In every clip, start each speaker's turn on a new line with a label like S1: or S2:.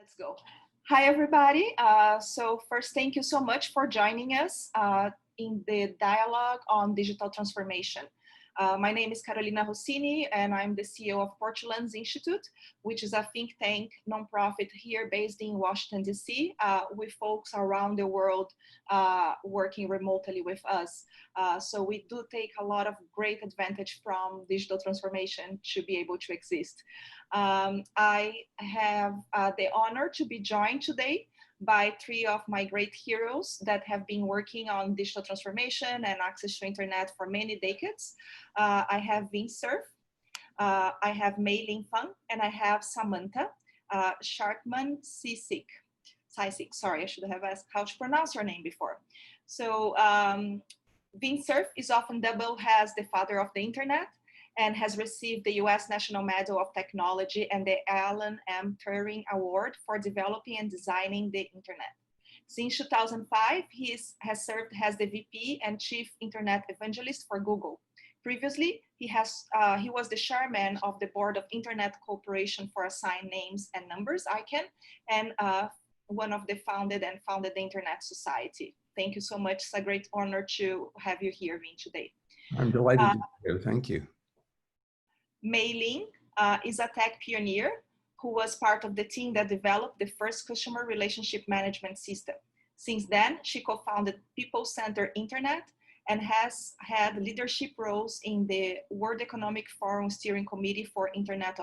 S1: Let's go. Hi, everybody. So first, thank you so much for joining us in the dialogue on digital transformation. My name is Carolina Rossini, and I'm the CEO of Portland's Institute, which is a think tank nonprofit here based in Washington, D.C., with folks around the world working remotely with us. So we do take a lot of great advantage from digital transformation to be able to exist. I have the honor to be joined today by three of my great heroes that have been working on digital transformation and access to internet for many decades. I have Vint Cerf, I have Mei Lin Fung, and I have Samantha Schartman-Cycyk. Sorry, I should have asked how to pronounce her name before. So Vint Cerf is often dubbed as the father of the internet and has received the US National Medal of Technology and the Alan M. Turing Award for developing and designing the internet. Since 2005, he has served as the VP and Chief Internet Evangelist for Google. Previously, he was the chairman of the board of Internet Corporation for Assigned Names and Numbers, ICANN, and one of the founded the Internet Society. Thank you so much. It's a great honor to have you here, Vint, today.
S2: I'm delighted to be here. Thank you.
S1: Mei Lin is a tech pioneer who was part of the team that developed the first customer relationship management system. Since then, she co-founded People-Centered Internet and has had leadership roles in the World Economic Forum Steering Committee for Internet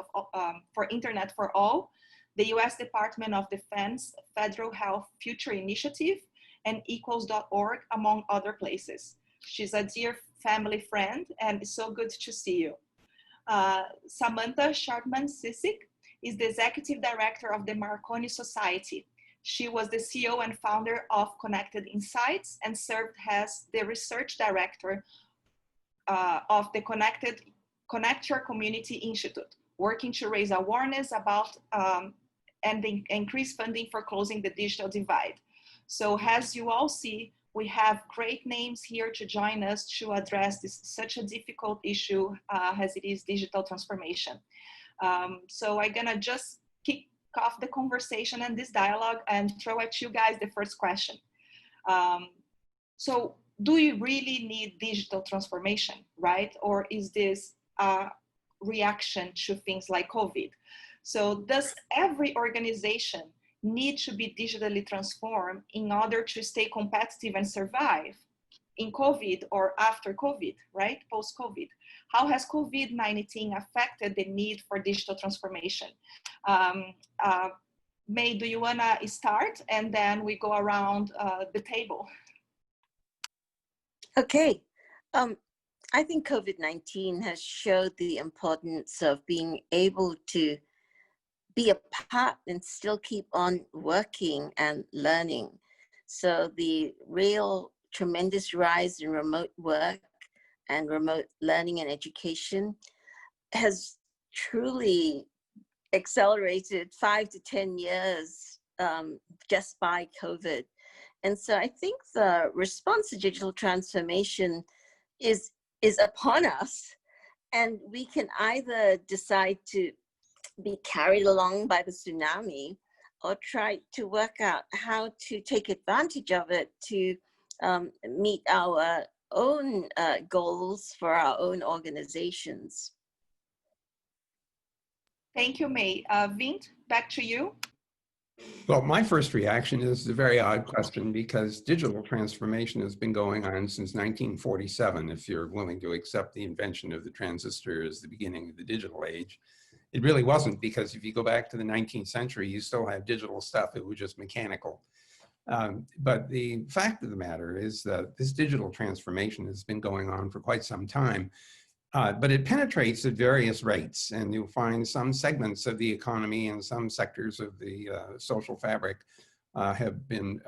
S1: for All, the US Department of Defense Federal Health Future Initiative, and equals.org, among other places. She's a dear family friend, and it's so good to see you. Samantha Schartman-Cycyk is the executive director of the Marconi Society. She was the CEO and founder of Connected Insights and served as the research director of the Connect Your Community Institute, working to raise awareness about and increase funding for closing the digital divide. So as you all see, we have great names here to join us to address such a difficult issue as it is digital transformation. So I'm gonna just kick off the conversation and this dialogue and throw at you guys the first question. So do you really need digital transformation, right? Or is this a reaction to things like COVID? So does every organization need to be digitally transformed in order to stay competitive and survive in COVID or after COVID, right? Post-COVID. How has COVID-19 affected the need for digital transformation? Mei, do you wanna start? And then we go around the table.
S3: Okay. I think COVID-19 has showed the importance of being able to be a part and still keep on working and learning. So the real tremendous rise in remote work and remote learning and education has truly accelerated 5 to 10 years just by COVID. And so I think the response to digital transformation is upon us, and we can either decide to be carried along by the tsunami or try to work out how to take advantage of it to meet our own goals for our own organizations.
S1: Thank you, Mei. Vint, back to you.
S2: Well, my first reaction is a very odd question because digital transformation has been going on since 1947, if you're willing to accept the invention of the transistor as the beginning of the digital age. It really wasn't, because if you go back to the 19th century, you still have digital stuff. It was just mechanical. But the fact of the matter is that this digital transformation has been going on for quite some time, but it penetrates at various rates. And you'll find some segments of the economy and some sectors of the social fabric have been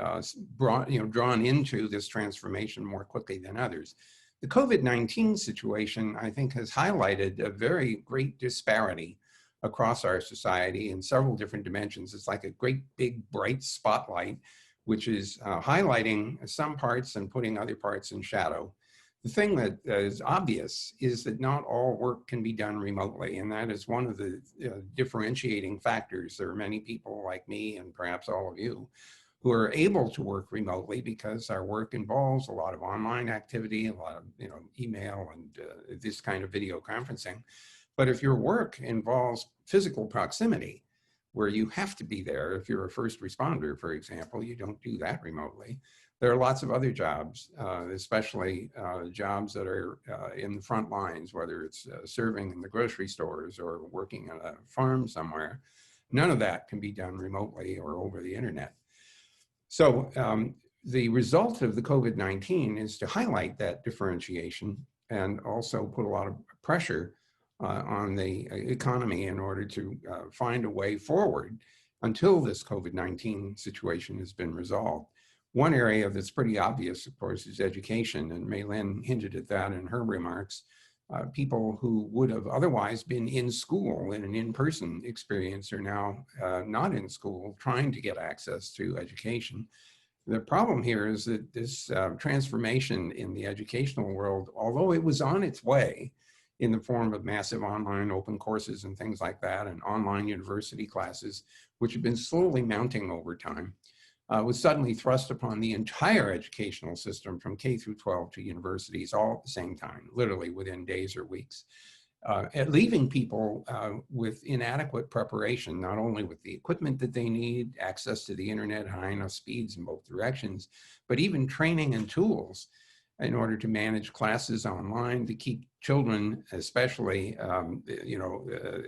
S2: drawn into this transformation more quickly than others. The COVID-19 situation, I think, has highlighted a very great disparity across our society in several different dimensions. It's like a great big bright spotlight, which is highlighting some parts and putting other parts in shadow. The thing that is obvious is that not all work can be done remotely, and that is one of the differentiating factors. There are many people like me and perhaps all of you who are able to work remotely because our work involves a lot of online activity, a lot of email and this kind of video conferencing. But if your work involves physical proximity, where you have to be there, if you're a first responder, for example, you don't do that remotely. There are lots of other jobs, especially jobs that are in the front lines, whether it's serving in the grocery stores or working on a farm somewhere. None of that can be done remotely or over the internet. So the result of the COVID-19 is to highlight that differentiation and also put a lot of pressure on the economy in order to find a way forward until this COVID-19 situation has been resolved. One area that's pretty obvious, of course, is education, and Mei Lin hinted at that in her remarks. People who would have otherwise been in school in an in-person experience are now not in school, trying to get access to education. The problem here is that this transformation in the educational world, although it was on its way in the form of massive online open courses and things like that, and online university classes, which have been slowly mounting over time, was suddenly thrust upon the entire educational system from K through 12 to universities all at the same time, literally within days or weeks, leaving people with inadequate preparation, not only with the equipment that they need, access to the internet, high enough speeds in both directions, but even training and tools in order to manage classes online, to keep children especially,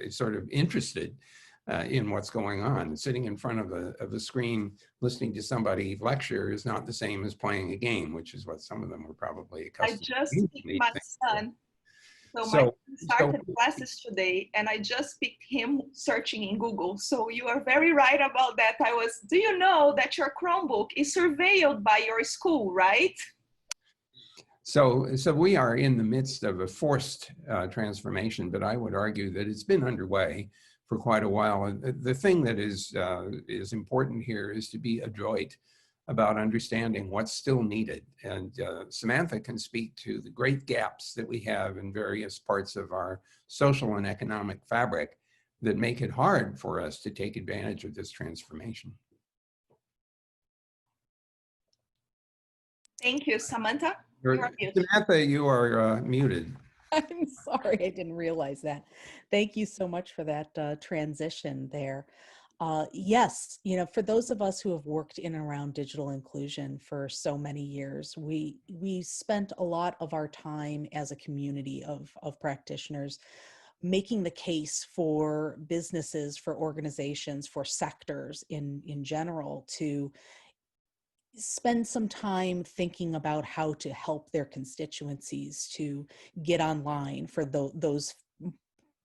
S2: sort of interested in what's going on. Sitting in front of a screen, listening to somebody lecture is not the same as playing a game, which is what some of them were probably accustomed to.
S1: I just picked my son. So my son started classes today, and I just picked him searching in Google. So you are very right about that. Do you know that your Chromebook is surveilled by your school, right?
S2: So we are in the midst of a forced transformation, but I would argue that it's been underway for quite a while. And the thing that is important here is to be adroit about understanding what's still needed. And Samantha can speak to the great gaps that we have in various parts of our social and economic fabric that make it hard for us to take advantage of this transformation.
S1: Thank you, Samantha.
S2: Samantha, you are muted.
S4: I'm sorry, I didn't realize that. Thank you so much for that transition there. Yes, for those of us who have worked in and around digital inclusion for so many years, we spent a lot of our time as a community of practitioners making the case for businesses, for organizations, for sectors in general to spend some time thinking about how to help their constituencies to get online for those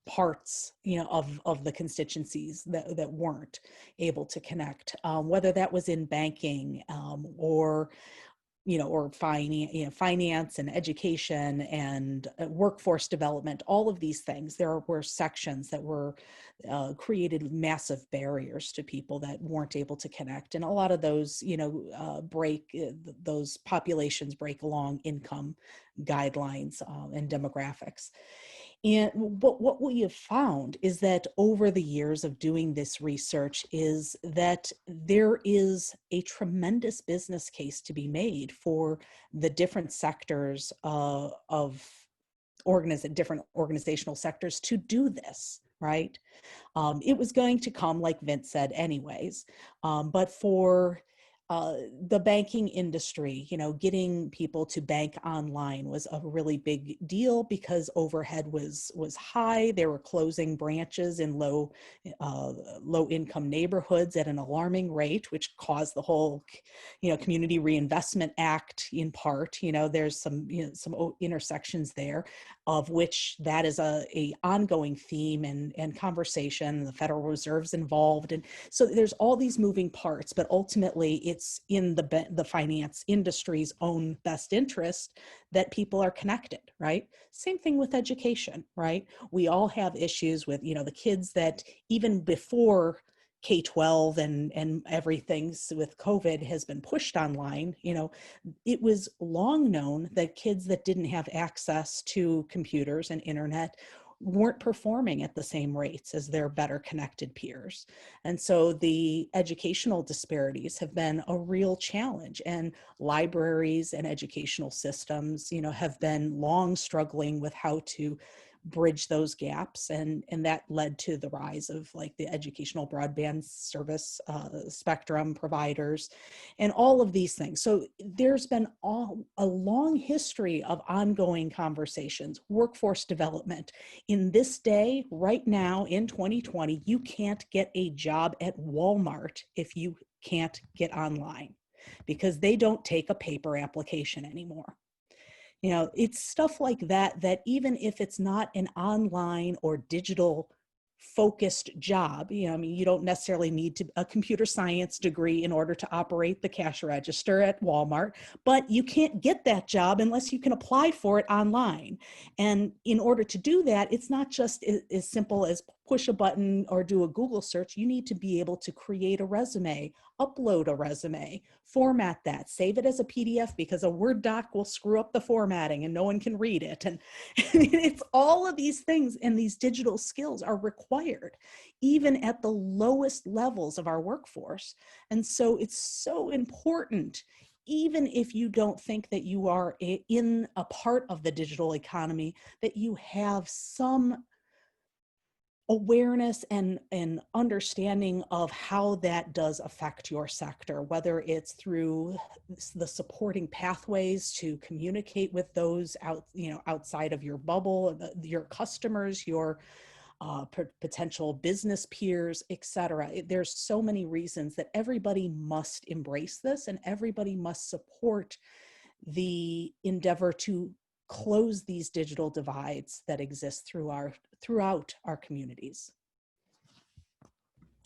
S4: parts, of the constituencies that weren't able to connect, whether that was in banking or finance and education and workforce development, all of these things. There were sections that were created massive barriers to people that weren't able to connect. And a lot of those, those populations break along income guidelines and demographics. And what we have found is that over the years of doing this research is that there is a tremendous business case to be made for the different sectors of different organizational sectors to do this, right? It was going to come, like Vint said, anyways, but for the banking industry, getting people to bank online was a really big deal because overhead was high. They were closing branches in low income neighborhoods at an alarming rate, which caused the whole, Community Reinvestment Act in part. There's some intersections there, of which that is a ongoing theme and conversation. The Federal Reserve's involved, and so there's all these moving parts. But ultimately, it's in the finance industry's own best interest that people are connected, right? Same thing with education, right? We all have issues with, the kids that even before K-12 and everything with COVID has been pushed online, it was long known that kids that didn't have access to computers and internet weren't performing at the same rates as their better connected peers. And so the educational disparities have been a real challenge, and libraries and educational systems, have been long struggling with how to bridge those gaps, and that led to the rise of like the educational broadband service spectrum providers and all of these things. So there's been a long history of ongoing conversations. Workforce development. In this day, right now in 2020, you can't get a job at Walmart if you can't get online, because they don't take a paper application anymore. It's stuff like that, that even if it's not an online or digital focused job, you don't necessarily need a computer science degree in order to operate the cash register at Walmart, but you can't get that job unless you can apply for it online. And in order to do that, it's not just as simple as push a button or do a Google search. You need to be able to create a resume, upload a resume, format that, save it as a PDF, because a Word doc will screw up the formatting and no one can read it. And it's all of these things, and these digital skills are required even at the lowest levels of our workforce. And so it's so important, even if you don't think that you are in a part of the digital economy, that you have some awareness and understanding of how that does affect your sector, whether it's through the supporting pathways to communicate with those outside of your bubble, your customers, your potential business peers, etc. There's so many reasons that everybody must embrace this, and everybody must support the endeavor to close these digital divides that exist throughout our communities.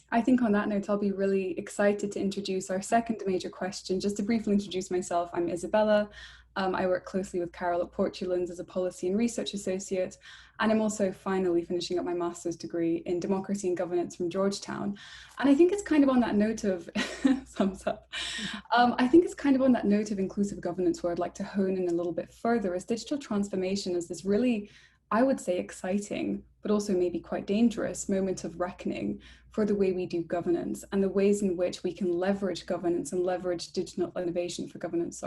S5: I think on that note, I'll be really excited to introduce our second major question. Just to briefly introduce myself, I'm Isabella. I work closely with Carol at Portuland as a policy and research associate, and I'm also finally finishing up my master's degree in democracy and governance from Georgetown. And I think it's kind of on that note of, thumbs up, I think it's kind of on that note of inclusive governance where I'd like to hone in a little bit further, as digital transformation is this really, I would say, exciting, but also maybe quite dangerous moment of reckoning for the way we do governance and the ways in which we can leverage governance and leverage digital innovation for governance,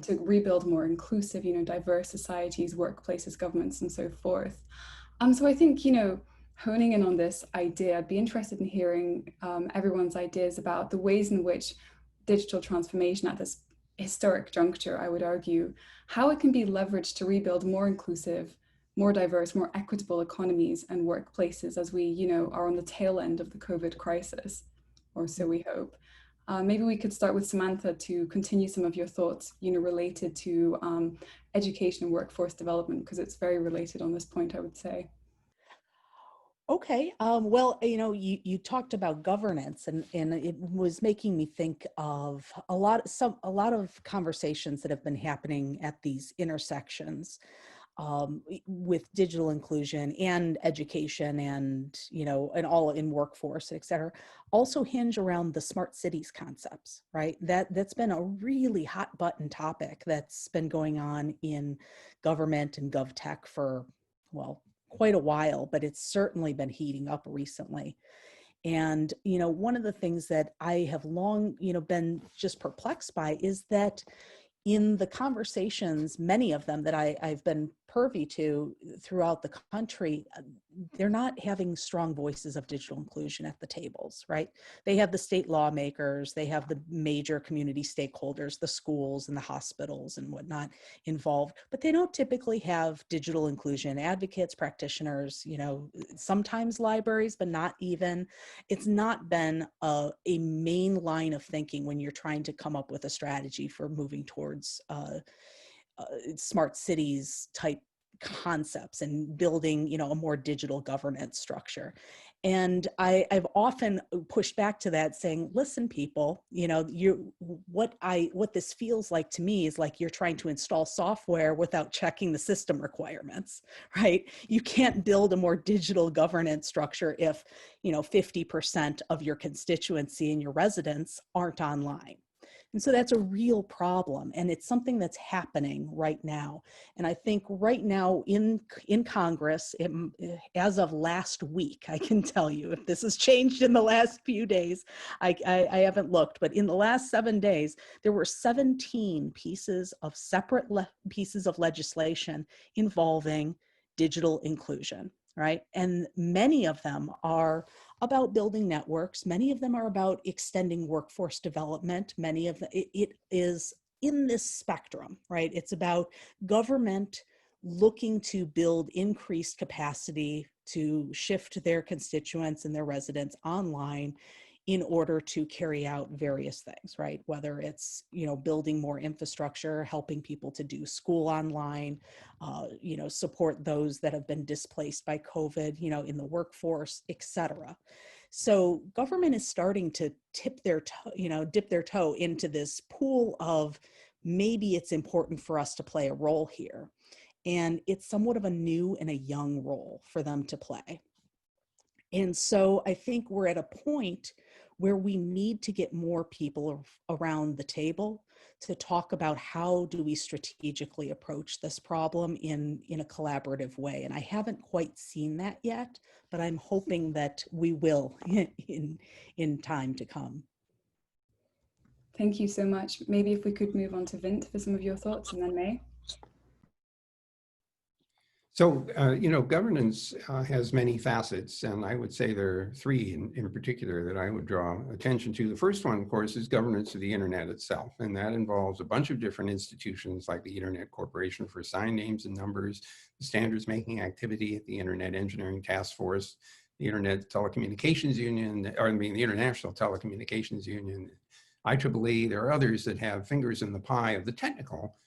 S5: to rebuild more inclusive, diverse societies, workplaces, governments, and so forth. So I think, honing in on this idea, I'd be interested in hearing everyone's ideas about the ways in which digital transformation at this historic juncture, I would argue, how it can be leveraged to rebuild more inclusive, more diverse, more equitable economies and workplaces as we, are on the tail end of the COVID crisis, or so we hope. Maybe we could start with Samantha to continue some of your thoughts, related to education and workforce development, because it's very related on this point, I would say.
S4: Okay. Well, you talked about governance, and it was making me think of a lot of conversations that have been happening at these intersections with digital inclusion and education and, and all in workforce, et cetera, also hinge around the smart cities concepts, right? That's been a really hot button topic that's been going on in government and GovTech for, well, quite a while, but it's certainly been heating up recently. And, one of the things that I have long, been just perplexed by is that in the conversations, many of them that I've been privy to throughout the country, they're not having strong voices of digital inclusion at the tables, right? They have the state lawmakers, they have the major community stakeholders, the schools and the hospitals and whatnot involved, but they don't typically have digital inclusion advocates, practitioners, sometimes libraries, but not even. It's not been a main line of thinking when you're trying to come up with a strategy for moving towards smart cities type concepts and building, a more digital governance structure. And I've often pushed back to that, saying, listen, people, what this feels like to me is like you're trying to install software without checking the system requirements, right? You can't build a more digital governance structure if, 50% of your constituency and your residents aren't online. And so that's a real problem, and it's something that's happening right now. And I think right now in Congress, as of last week, I can tell you, if this has changed in the last few days, I haven't looked, but in the last 7 days, there were 17 separate pieces of legislation involving digital inclusion, right? And many of them are about building networks. Many of them are about extending workforce development. Many of them, it is in this spectrum, right? It's about government looking to build increased capacity to shift their constituents and their residents online in order to carry out various things, right? Whether it's, building more infrastructure, helping people to do school online, support those that have been displaced by COVID, in the workforce, et cetera. So government is starting to dip their toe into this pool of maybe it's important for us to play a role here. And it's somewhat of a new and a young role for them to play. And so I think we're at a point where we need to get more people around the table to talk about how do we strategically approach this problem in a collaborative way. And I haven't quite seen that yet, but I'm hoping that we will in time to come.
S5: Thank you so much. Maybe if we could move on to Vint for some of your thoughts, and then Mei.
S2: So, governance has many facets, and I would say there are three in particular that I would draw attention to. The first one, of course, is governance of the internet itself, and that involves a bunch of different institutions like the Internet Corporation for Assigned Names and Numbers, the Standards Making Activity, the Internet Engineering Task Force, the Internet Telecommunications Union, the International Telecommunications Union, IEEE. There are others that have fingers in the pie of the technical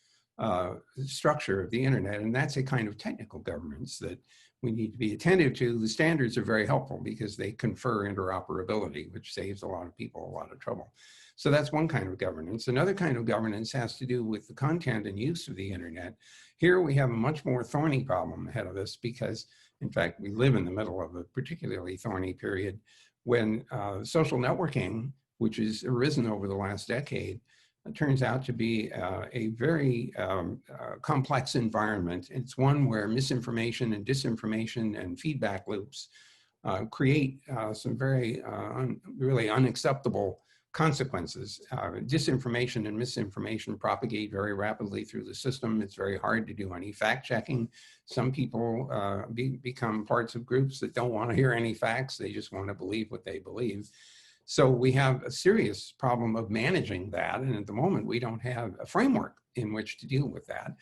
S2: structure of the internet, and that's a kind of technical governance that we need to be attentive to. The standards are very helpful because they confer interoperability, which saves a lot of people a lot of trouble. So that's one kind of governance. Another kind of governance has to do with the content and use of the internet. Here we have a much more thorny problem ahead of us because, in fact, we live in the middle of a particularly thorny period when social networking, which has arisen over the last decade, it turns out to be a very complex environment. It's one where misinformation and disinformation and feedback loops create some very really unacceptable consequences. Disinformation and misinformation propagate very rapidly through the system. It's very hard to do any fact checking. Some people become parts of groups that don't want to hear any facts. They just want to believe what they believe. So we have a serious problem of managing that. And at the moment, we don't have a framework in which to deal with that.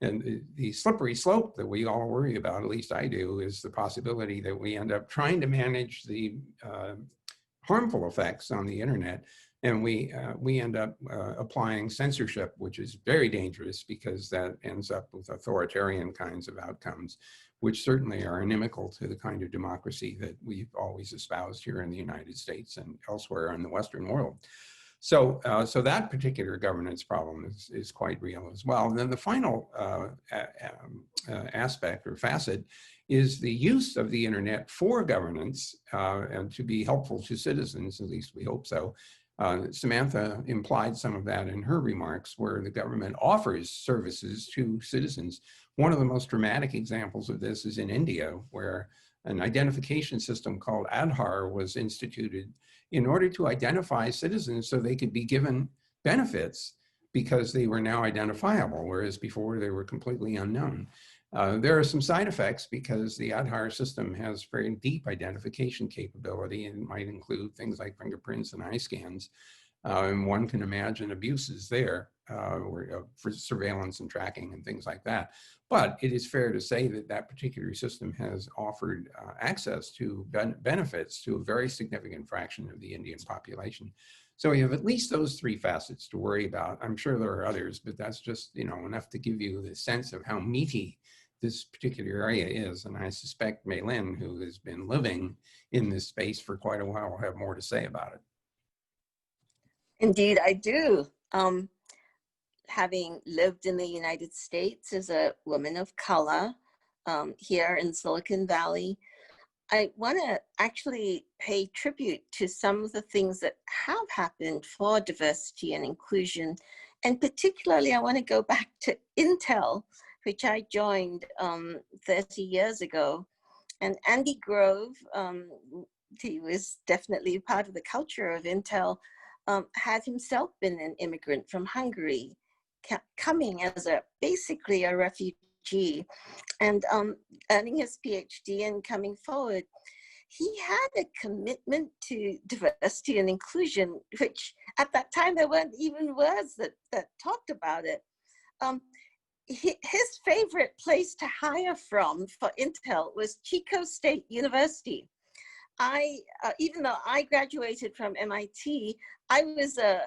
S2: And the slippery slope that we all worry about, at least I do, is the possibility that we end up trying to manage the harmful effects on the internet. And we end up applying censorship, which is very dangerous because that ends up with authoritarian kinds of outcomes, which certainly are inimical to the kind of democracy that we've always espoused here in the United States and elsewhere in the Western world. So, so that particular governance problem is quite real as well. And then the final aspect or facet is the use of the internet for governance and to be helpful to citizens, at least we hope so. Samantha implied some of that in her remarks, where the government offers services to citizens. One of the most dramatic examples of this is in India, where an identification system called Aadhaar was instituted in order to identify citizens so they could be given benefits because they were now identifiable, whereas before they were completely unknown. There are some side effects because the Aadhaar system has very deep identification capability and might include things like fingerprints and eye scans. And one can imagine abuses there for surveillance and tracking and things like that. But it is fair to say that that particular system has offered access to benefits to a very significant fraction of the Indian population. So we have at least those three facets to worry about. I'm sure there are others, but that's just enough to give you the sense of how meaty this particular area is. And I suspect Mei Lin, who has been living in this space for quite a while, will have more to say about it.
S3: Indeed, I do. Having lived in the United States as a woman of color here in Silicon Valley, I want to actually pay tribute to some of the things that have happened for diversity and inclusion. And particularly, I want to go back to Intel, which I joined 30 years ago. And Andy Grove, he was definitely part of the culture of Intel, had himself been an immigrant from Hungary, coming as basically a refugee, and earning his PhD and coming forward. He had a commitment to diversity and inclusion, which at that time there weren't even words that talked about it. His favorite place to hire from for Intel was Chico State University. Even though I graduated from MIT, I was a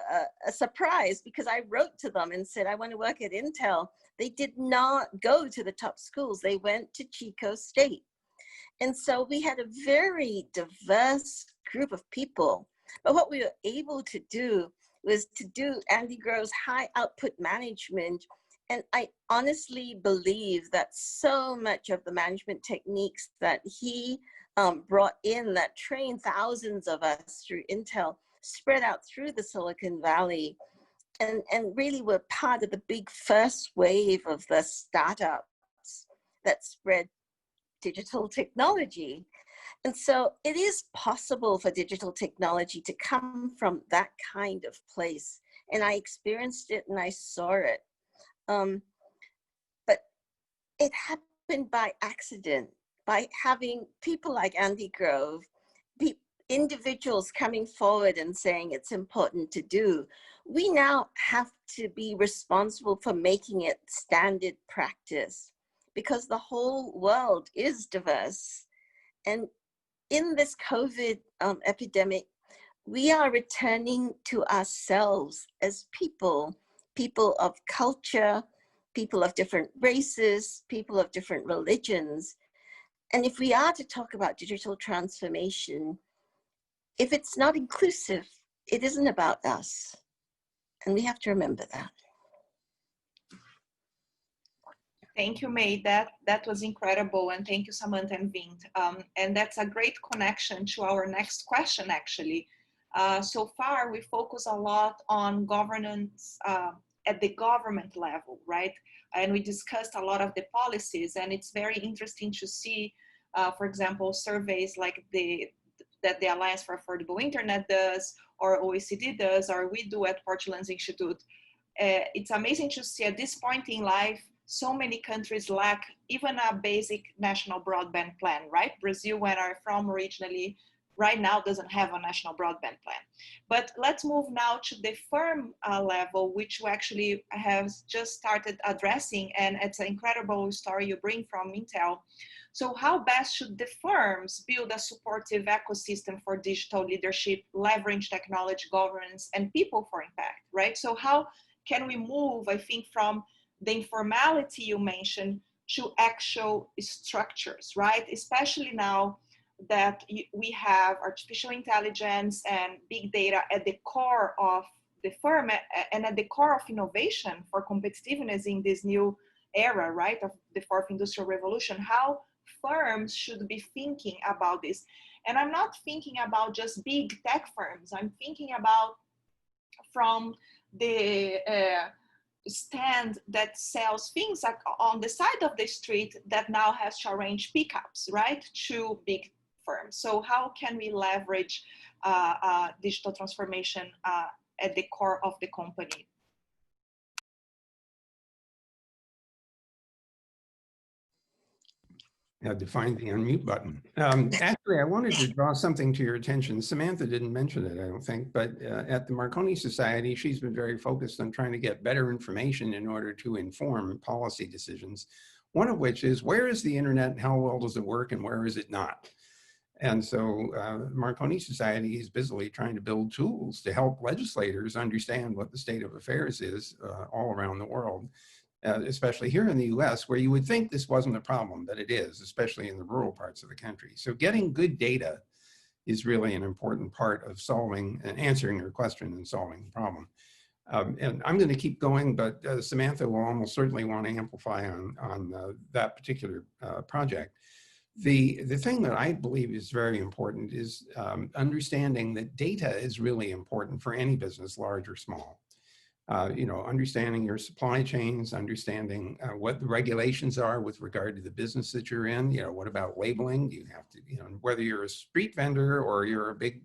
S3: surprise because I wrote to them and said, I want to work at Intel. They did not go to the top schools. They went to Chico State. And so we had a very diverse group of people. But what we were able to do was to do Andy Grove's high output management. And I honestly believe that so much of the management techniques that he brought in, that trained thousands of us through Intel, spread out through the Silicon Valley, and really were part of the big first wave of the startups that spread digital technology. And so it is possible for digital technology to come from that kind of place. And I experienced it and I saw it. But it happened by accident, by having people like Andy Grove, individuals coming forward and saying it's important to do. We now have to be responsible for making it standard practice, because the whole world is diverse. And in this COVID epidemic, we are returning to ourselves as people of culture, people of different races, people of different religions. And if we are to talk about digital transformation, if it's not inclusive, it isn't about us. And we have to remember that.
S1: Thank you, Mei. That was incredible. And thank you, Samantha and Vint. And that's a great connection to our next question, actually. So far, we focus a lot on governance at the government level, right? And we discussed a lot of the policies, and it's very interesting to see, for example, surveys like that the Alliance for Affordable Internet does, or OECD does, or we do at Portland's Institute. It's amazing to see at this point in life, so many countries lack even a basic national broadband plan, right? Brazil, where I'm from originally, right now doesn't have a national broadband plan. But let's move now to the firm level, which we actually have just started addressing, and it's an incredible story you bring from Intel. So how best should the firms build a supportive ecosystem for digital leadership, leverage technology, governance, and people for impact, right? So how can we move, I think, from the informality you mentioned to actual structures, right? Especially now that we have artificial intelligence and big data at the core of the firm and at the core of innovation for competitiveness in this new era, right, of the fourth industrial revolution, how firms should be thinking about this. And I'm not thinking about just big tech firms. I'm thinking about from the stand that sells things like on the side of the street that now has to arrange pickups, right, to big firms. So how can we leverage digital transformation at the core of the company?
S2: I had to find the unmute button. Actually, I wanted to draw something to your attention. Samantha didn't mention it, I don't think, but at the Marconi Society, she's been very focused on trying to get better information in order to inform policy decisions. One of which is, where is the internet, how well does it work, and where is it not? And so Marconi Society is busily trying to build tools to help legislators understand what the state of affairs is all around the world. especially here in the US, where you would think this wasn't a problem, but it is, especially in the rural parts of the country. So getting good data is really an important part of solving and answering your question and solving the problem. And I'm going to keep going, but Samantha will almost certainly want to amplify on that particular project. The thing that I believe is very important is understanding that data is really important for any business, large or small. You know, understanding your supply chains, understanding what the regulations are with regard to the business that you're in. You know, what about labeling? You have to, you know, whether you're a street vendor or you're a big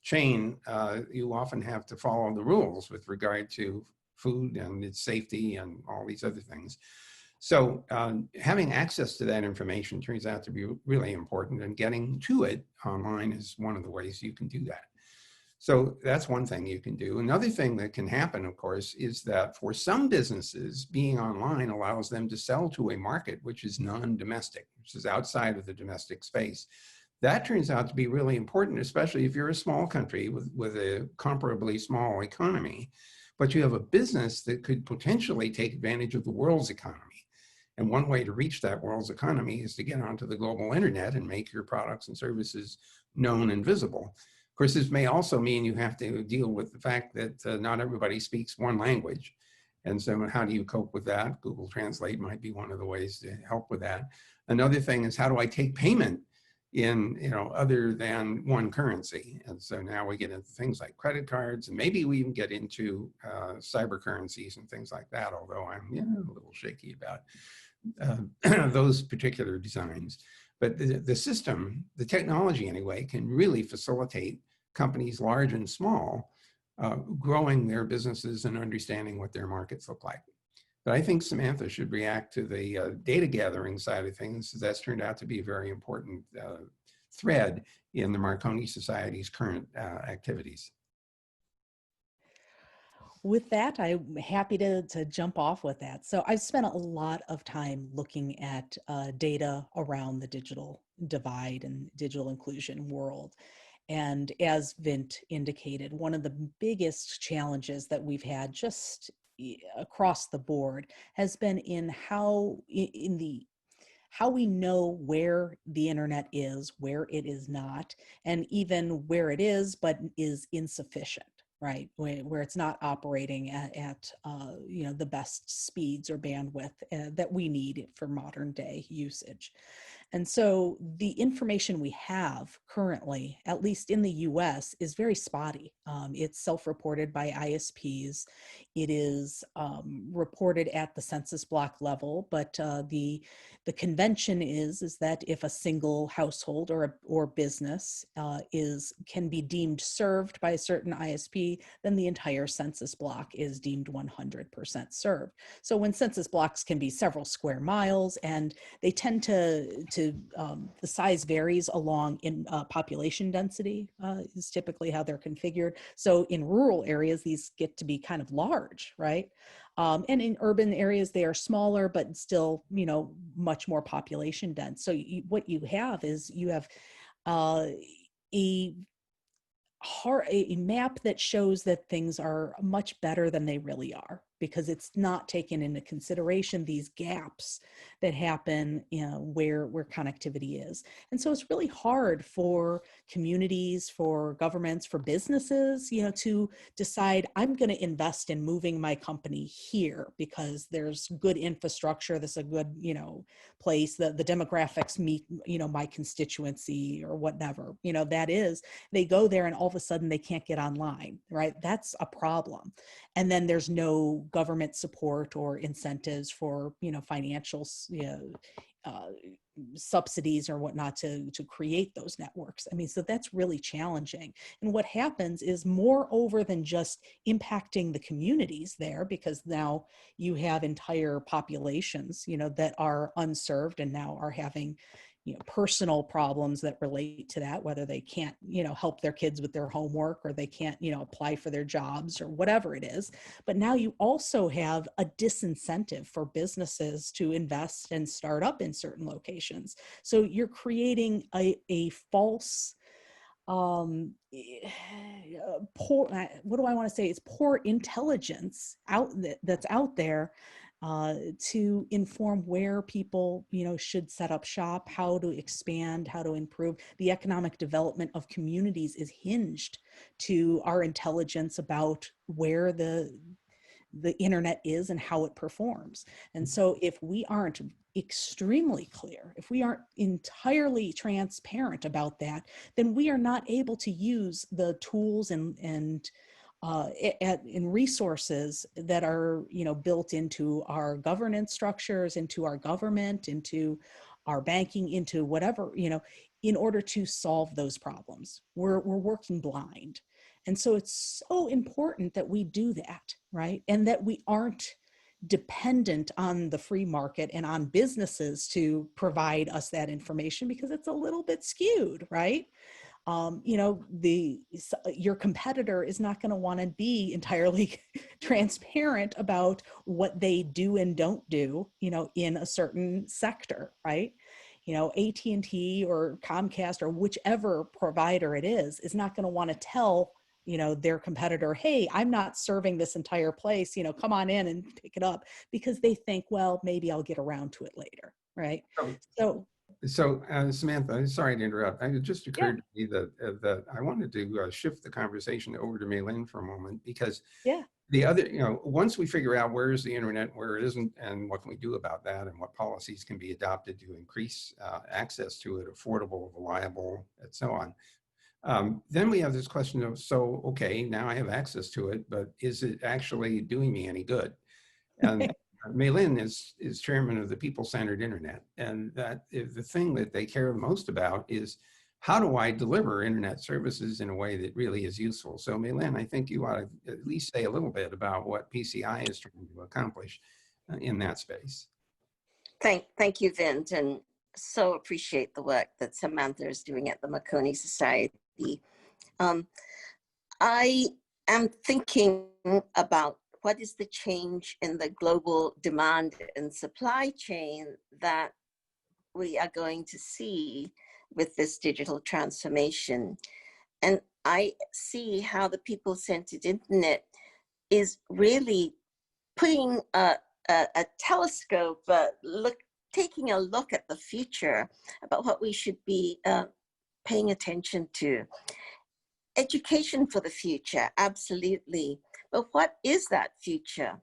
S2: chain, you often have to follow the rules with regard to food and its safety and all these other things. So having access to that information turns out to be really important, and getting to it online is one of the ways you can do that. So that's one thing you can do. Another thing that can happen, of course, is that for some businesses, being online allows them to sell to a market which is non-domestic, which is outside of the domestic space. That turns out to be really important, especially if you're a small country with a comparably small economy, but you have a business that could potentially take advantage of the world's economy. And one way to reach that world's economy is to get onto the global internet and make your products and services known and visible. Of course, this may also mean you have to deal with the fact that not everybody speaks one language. And so how do you cope with that? Google Translate might be one of the ways to help with that. Another thing is, how do I take payment in, you know, other than one currency? And so now we get into things like credit cards, and maybe we even get into cyber currencies and things like that, although I'm a little shaky about those particular designs. But the system, the technology anyway, can really facilitate companies large and small growing their businesses and understanding what their markets look like. But I think Samantha should react to the data gathering side of things. That's turned out to be a very important thread in the Marconi Society's current activities.
S4: With that, I'm happy to jump off with that. So I've spent a lot of time looking at data around the digital divide and digital inclusion world. And as Vint indicated, one of the biggest challenges that we've had just across the board has been in how we know where the internet is, where it is not, and even where it is but is insufficient, right? Where it's not operating at you know, the best speeds or bandwidth that we need for modern day usage. And so the information we have currently, at least in the US, is very spotty. It's self-reported by ISPs. It is reported at the census block level, but the convention is that if a single household or business can be deemed served by a certain ISP, then the entire census block is deemed 100% served. So when census blocks can be several square miles, and they tend to the size varies along in population density is typically how they're configured. So in rural areas, these get to be kind of large, right? And in urban areas, they are smaller, but still, you know, much more population dense. So what you have is you have a map that shows that things are much better than they really are, because it's not taken into consideration these gaps that happen, you know, where connectivity is. And so it's really hard for communities, for governments, for businesses, you know, to decide, I'm going to invest in moving my company here because there's good infrastructure, this is a good, you know, place, the demographics meet, you know, my constituency or whatever, you know, that is. They go there and all of a sudden they can't get online, right? That's a problem. And then there's no government support or incentives for, you know, financial, you know, subsidies or whatnot to create those networks. I mean, so that's really challenging. And what happens is, moreover than just impacting the communities there, because now you have entire populations, you know, that are unserved and now are having, you know, personal problems that relate to that, whether they can't, you know, help their kids with their homework, or they can't, you know, apply for their jobs or whatever it is. But now you also have a disincentive for businesses to invest and start up in certain locations. So you're creating a false, poor, what do I want to say? It's poor intelligence that's out there to inform where people, should set up shop, how to expand, how to improve. The economic development of communities is hinged to our intelligence about where the internet is and how it performs. And so if we aren't extremely clear, if we aren't entirely transparent about that, then we are not able to use the tools and resources that are, built into our governance structures, into our government, into our banking, into whatever, in order to solve those problems. We're working blind. And so it's so important that we do that, right? And that we aren't dependent on the free market and on businesses to provide us that information, because it's a little bit skewed, right? Your competitor is not going to want to be entirely transparent about what they do and don't do, in a certain sector, right? AT&T or Comcast or whichever provider it is not going to want to tell their competitor, hey, I'm not serving this entire place, come on in and pick it up, because they think, well, maybe I'll get around to it later, right?
S2: So Samantha, sorry to interrupt. It just occurred to me that I wanted to shift the conversation over to Mei Lin for a moment, because the other, once we figure out where is the internet, where it isn't, and what can we do about that, and what policies can be adopted to increase access to it, affordable, reliable, and so on. Then we have this question of, so, okay, now I have access to it, but is it actually doing me any good? And Mei Lin is chairman of the People-Centered Internet. And that is the thing that they care most about is, how do I deliver internet services in a way that really is useful? So Mei Lin, I think you ought to at least say a little bit about what PCI is trying to accomplish in that space.
S3: Thank you, Vint, and so appreciate the work that Samantha is doing at the Marconi Society. I am thinking about what is the change in the global demand and supply chain that we are going to see with this digital transformation. And I see how the people-centered internet is really putting a telescope, taking a look at the future about what we should be paying attention to. Education for the future, absolutely. But what is that future?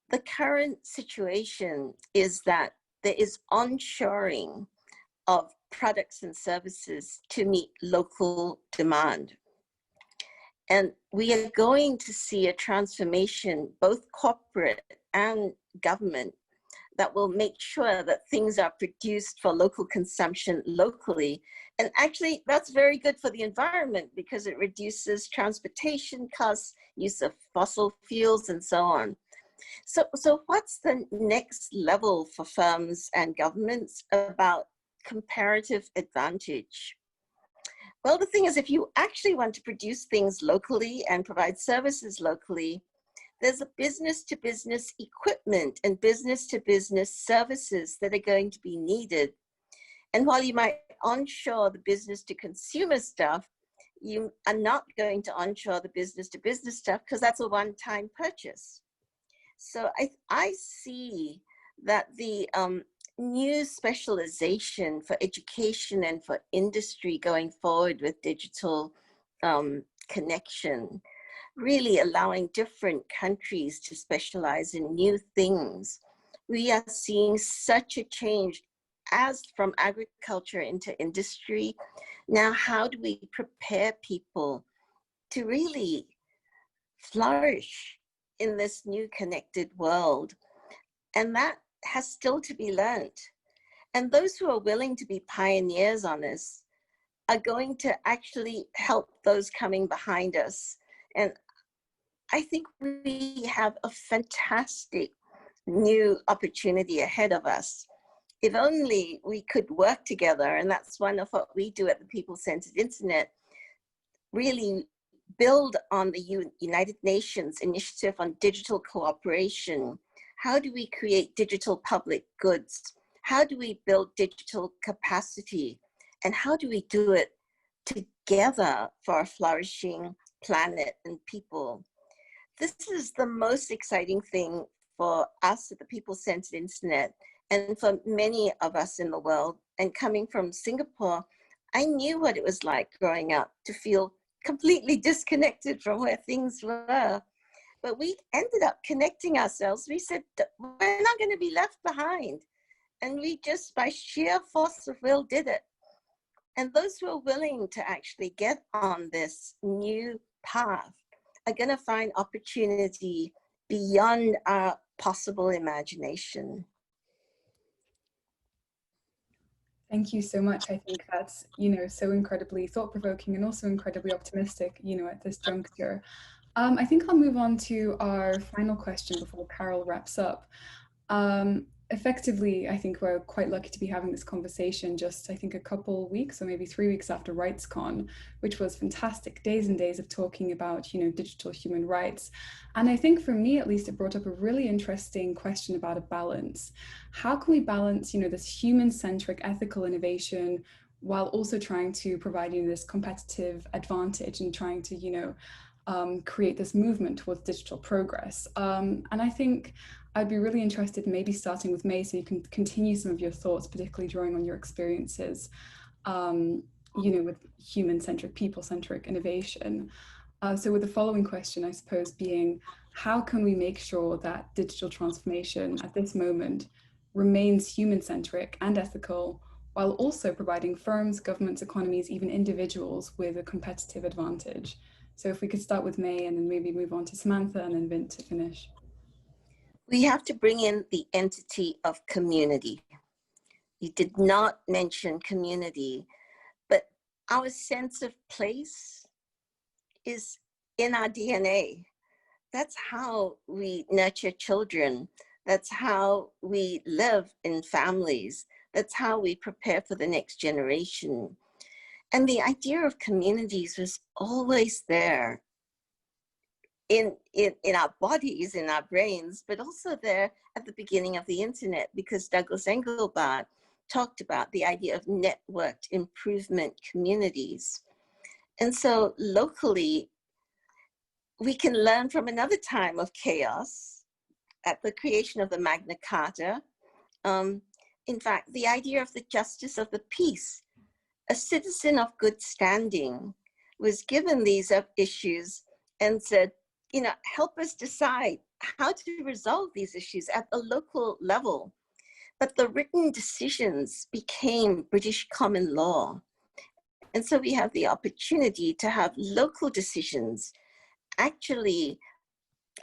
S3: The current situation is that there is onshoring of products and services to meet local demand. And we are going to see a transformation, both corporate and government, that will make sure that things are produced for local consumption locally. And actually, that's very good for the environment because it reduces transportation costs, use of fossil fuels, and so on. So what's the next level for firms and governments about comparative advantage? Well, the thing is, if you actually want to produce things locally and provide services locally, there's a business-to-business equipment and business-to-business services that are going to be needed. And while you might onshore the business-to-consumer stuff, you are not going to onshore the business-to-business stuff because that's a one-time purchase. So I see that the new specialization for education and for industry going forward with digital connection, really allowing different countries to specialize in new things. We are seeing such a change as from agriculture into industry. Now, how do we prepare people to really flourish in this new connected world? And that has still to be learned. And those who are willing to be pioneers on this are going to actually help those coming behind us. And I think we have a fantastic new opportunity ahead of us. If only we could work together, and that's one of what we do at the People-Centered Internet, really build on the United Nations Initiative on Digital Cooperation. How do we create digital public goods? How do we build digital capacity? And how do we do it together for a flourishing planet and people? This is the most exciting thing for us at the People-Centered Internet and for many of us in the world. And coming from Singapore, I knew what it was like growing up to feel completely disconnected from where things were. But we ended up connecting ourselves. We said, we're not going to be left behind. And we just, by sheer force of will, did it. And those who are willing to actually get on this new path are going to find opportunity beyond our possible imagination.
S5: Thank you so much. I think that's, so incredibly thought-provoking and also incredibly optimistic, at this juncture. I think I'll move on to our final question before Carol wraps up. Effectively, I think we're quite lucky to be having this conversation just, I think, a couple weeks or maybe 3 weeks after RightsCon, which was fantastic. Days and days of talking about, digital human rights. And I think for me, at least, it brought up a really interesting question about a balance. How can we balance, this human-centric ethical innovation while also trying to provide, this competitive advantage and trying to, create this movement towards digital progress? And I think I'd be really interested in maybe starting with Mei, so you can continue some of your thoughts, particularly drawing on your experiences, with human-centric, people-centric innovation. So with the following question, I suppose, being, how can we make sure that digital transformation at this moment remains human-centric and ethical, while also providing firms, governments, economies, even individuals with a competitive advantage? So if we could start with Mei and then maybe move on to Samantha and then Vint to finish.
S3: We have to bring in the entity of community. You did not mention community, but our sense of place is in our DNA. That's how we nurture children. That's how we live in families. That's how we prepare for the next generation. And the idea of communities was always there in our bodies, in our brains, but also there at the beginning of the internet, because Douglas Engelbart talked about the idea of networked improvement communities. And so locally, we can learn from another time of chaos at the creation of the Magna Carta. In fact, the idea of the justice of the peace. A citizen of good standing was given these issues and said, help us decide how to resolve these issues at the local level. But the written decisions became British common law. And so we have the opportunity to have local decisions actually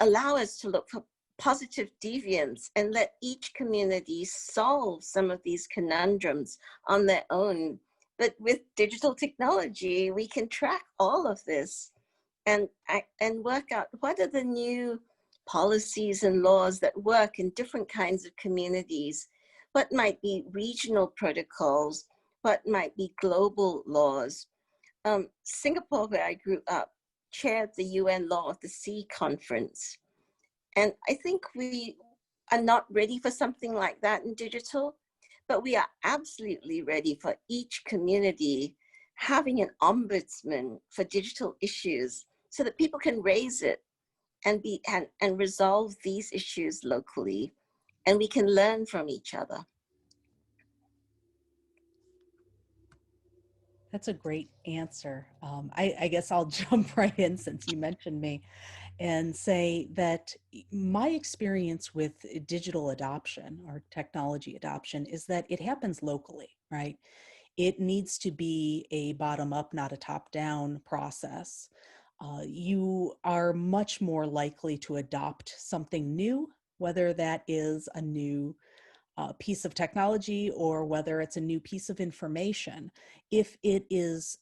S3: allow us to look for positive deviance and let each community solve some of these conundrums on their own. But with digital technology, we can track all of this and work out what are the new policies and laws that work in different kinds of communities. What might be regional protocols? What might be global laws? Singapore, where I grew up, chaired the UN Law of the Sea conference. And I think we are not ready for something like that in digital, but we are absolutely ready for each community having an ombudsman for digital issues so that people can raise it and resolve these issues locally, and we can learn from each other.
S4: That's a great answer. I guess I'll jump right in since you mentioned me and say that my experience with digital adoption or technology adoption is that it happens locally, right? It needs to be a bottom-up, not a top-down process. You are much more likely to adopt something new, whether that is a new piece of technology or whether it's a new piece of information, if it is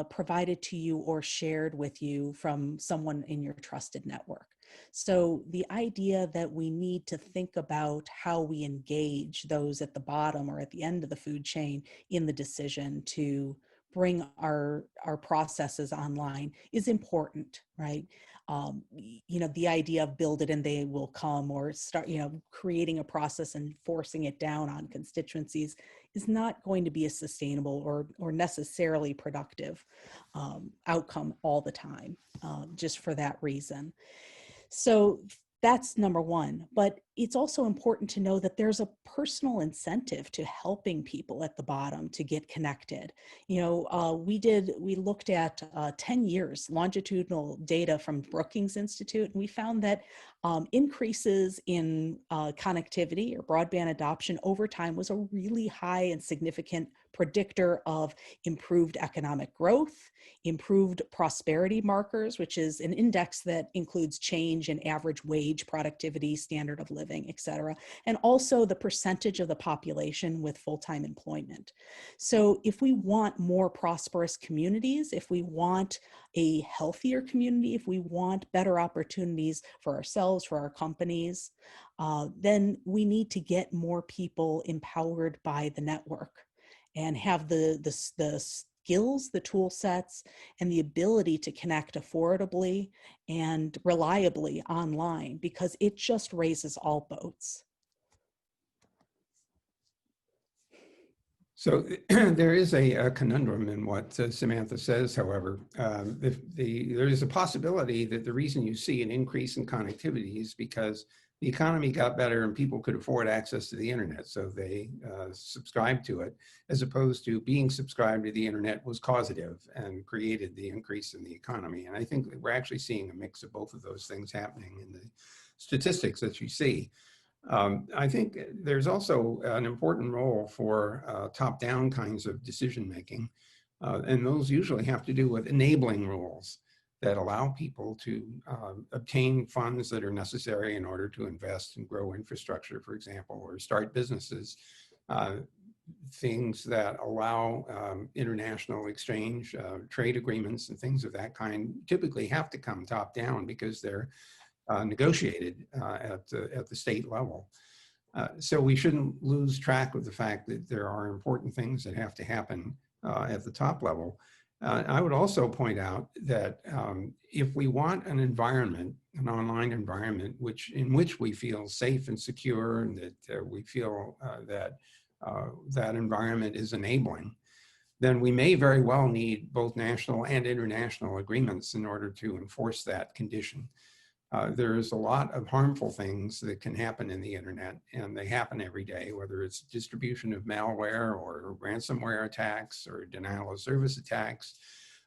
S4: provided to you or shared with you from someone in your trusted network. So the idea that we need to think about how we engage those at the bottom or at the end of the food chain in the decision to bring our processes online is important, right? The idea of build it and they will come, or start, creating a process and forcing it down on constituencies is not going to be a sustainable or necessarily productive outcome all the time, just for that reason. So that's number one. But it's also important to know that there's a personal incentive to helping people at the bottom to get connected. You know, we looked at 10 years longitudinal data from Brookings Institute, and we found that increases in connectivity or broadband adoption over time was a really high and significant predictor of improved economic growth, improved prosperity markers, which is an index that includes change in average wage, productivity, standard of living, et cetera, and also the percentage of the population with full-time employment. So if we want more prosperous communities, if we want a healthier community, if we want better opportunities for ourselves, for our companies, then we need to get more people empowered by the network and have the skills, the tool sets, and the ability to connect affordably and reliably online, because it just raises all boats.
S2: So there is a conundrum in what Samantha says, however. There is a possibility that the reason you see an increase in connectivity is because the economy got better and people could afford access to the internet, so they subscribed to it, as opposed to being subscribed to the internet was causative and created the increase in the economy. And I think that we're actually seeing a mix of both of those things happening in the statistics that you see. I think there's also an important role for top-down kinds of decision-making, and those usually have to do with enabling rules that allow people to obtain funds that are necessary in order to invest and grow infrastructure, for example, or start businesses, things that allow international exchange, trade agreements, and things of that kind typically have to come top-down because they're negotiated at the state level. So we shouldn't lose track of the fact that there are important things that have to happen at the top level. I would also point out that if we want an environment, an online environment, in which we feel safe and secure, and that we feel that environment is enabling, then we may very well need both national and international agreements in order to enforce that condition. There is a lot of harmful things that can happen in the internet, and they happen every day, whether it's distribution of malware or ransomware attacks or denial of service attacks,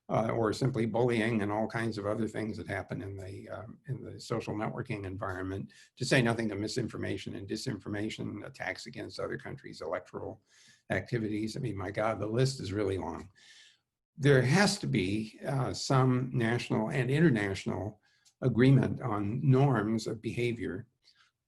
S2: or simply bullying and all kinds of other things that happen in the social networking environment, to say nothing of misinformation and disinformation, attacks against other countries' electoral activities. I mean, my God, the list is really long. There has to be some national and international agreement on norms of behavior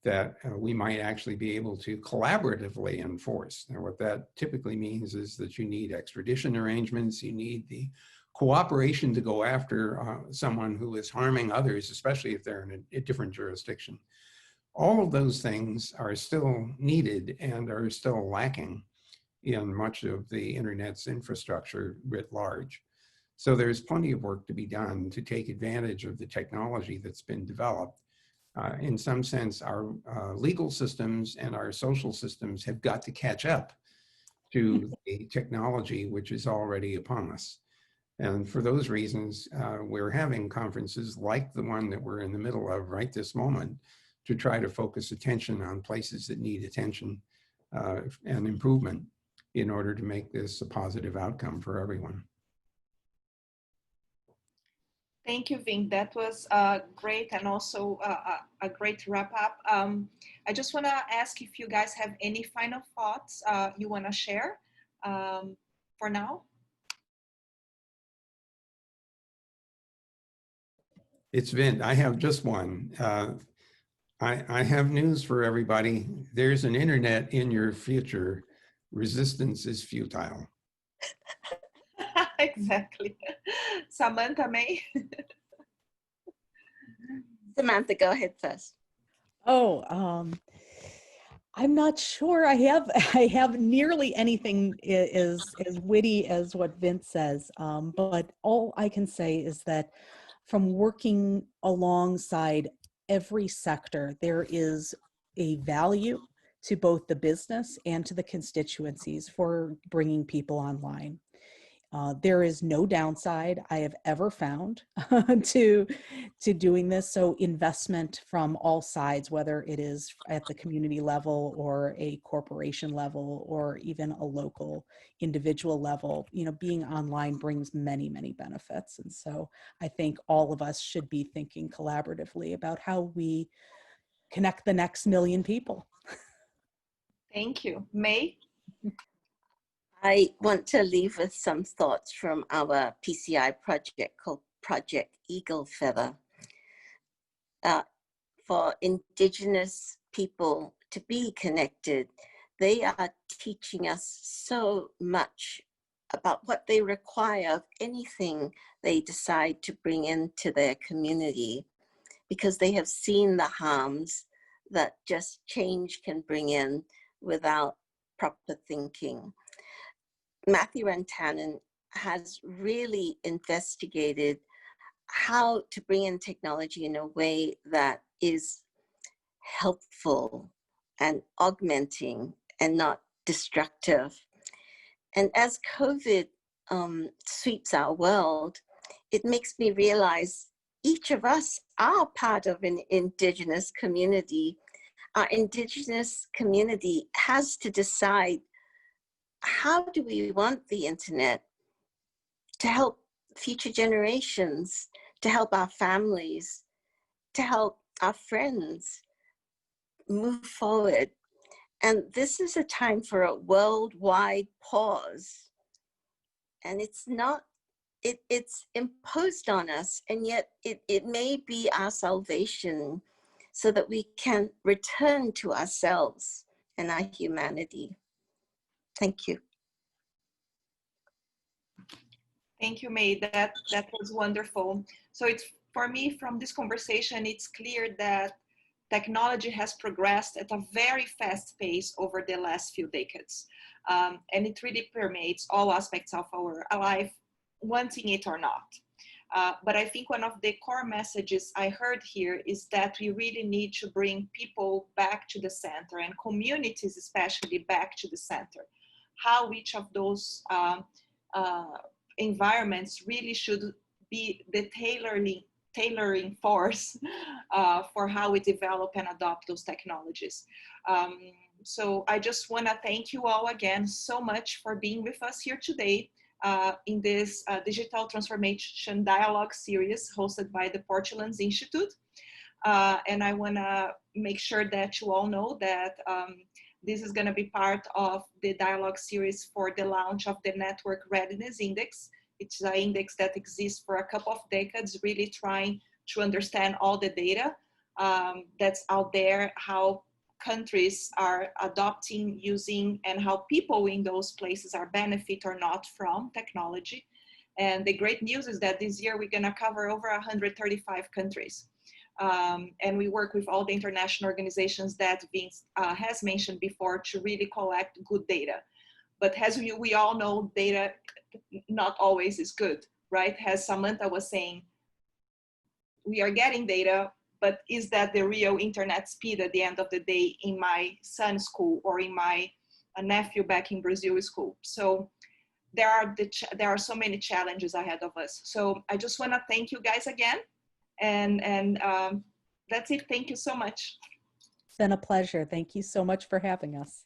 S2: that we might actually be able to collaboratively enforce. And what that typically means is that you need extradition arrangements, you need the cooperation to go after someone who is harming others, especially if they're in a different jurisdiction. All of those things are still needed and are still lacking in much of the internet's infrastructure writ large. So there's plenty of work to be done to take advantage of the technology that's been developed. In some sense, our legal systems and our social systems have got to catch up to the technology which is already upon us. And for those reasons, we're having conferences like the one that we're in the middle of right this moment to try to focus attention on places that need attention and improvement in order to make this a positive outcome for everyone.
S1: Thank you, Vint. That was great, and also a great wrap up. I just want to ask if you guys have any final thoughts you want to share for now.
S2: It's Vint. I have just one. I have news for everybody. There's an internet in your future. Resistance is futile.
S1: Exactly. Samantha, Mei?
S3: Samantha, go ahead first.
S4: Oh, I'm not sure I have nearly anything as witty as what Vint says, but all I can say is that from working alongside every sector, there is a value to both the business and to the constituencies for bringing people online. There is no downside I have ever found to doing this. So investment from all sides, whether it is at the community level or a corporation level or even a local individual level, being online brings many, many benefits. And so I think all of us should be thinking collaboratively about how we connect the next million people.
S1: Thank you. Mei?
S3: I want to leave with some thoughts from our PCI project called Project Eagle Feather. For Indigenous people to be connected, they are teaching us so much about what they require of anything they decide to bring into their community, because they have seen the harms that just change can bring in without proper thinking. Matthew Rantanen has really investigated how to bring in technology in a way that is helpful and augmenting and not destructive. And as COVID sweeps our world, it makes me realize each of us are part of an Indigenous community. Our Indigenous community has to decide, how do we want the internet to help future generations, to help our families, to help our friends move forward? And this is a time for a worldwide pause. And it's not, it's imposed on us, and yet it may be our salvation so that we can return to ourselves and our humanity. Thank you.
S1: Thank you, Mei. That was wonderful. So it's, for me, from this conversation, it's clear that technology has progressed at a very fast pace over the last few decades. And it really permeates all aspects of our life, wanting it or not. But I think one of the core messages I heard here is that we really need to bring people back to the center, and communities especially back to the center. How each of those environments really should be the tailoring force for how we develop and adopt those technologies. So I just want to thank you all again so much for being with us here today in this Digital Transformation Dialogue series hosted by the Portulans Institute. And I want to make sure that you all know that this is going to be part of the dialogue series for the launch of the Network Readiness Index. It's an index that exists for a couple of decades, really trying to understand all the data that's out there, how countries are adopting, using, and how people in those places are benefit or not from technology. And the great news is that this year we're going to cover over 135 countries. And we work with all the international organizations that Vint has mentioned before to really collect good data. But as we all know, data not always is good, right? As Samantha was saying, we are getting data, but is that the real internet speed at the end of the day in my son's school or in my nephew back in Brazil school? So there are so many challenges ahead of us. So I just want to thank you guys again. And that's it. Thank you so much.
S4: It's been a pleasure. Thank you so much for having us.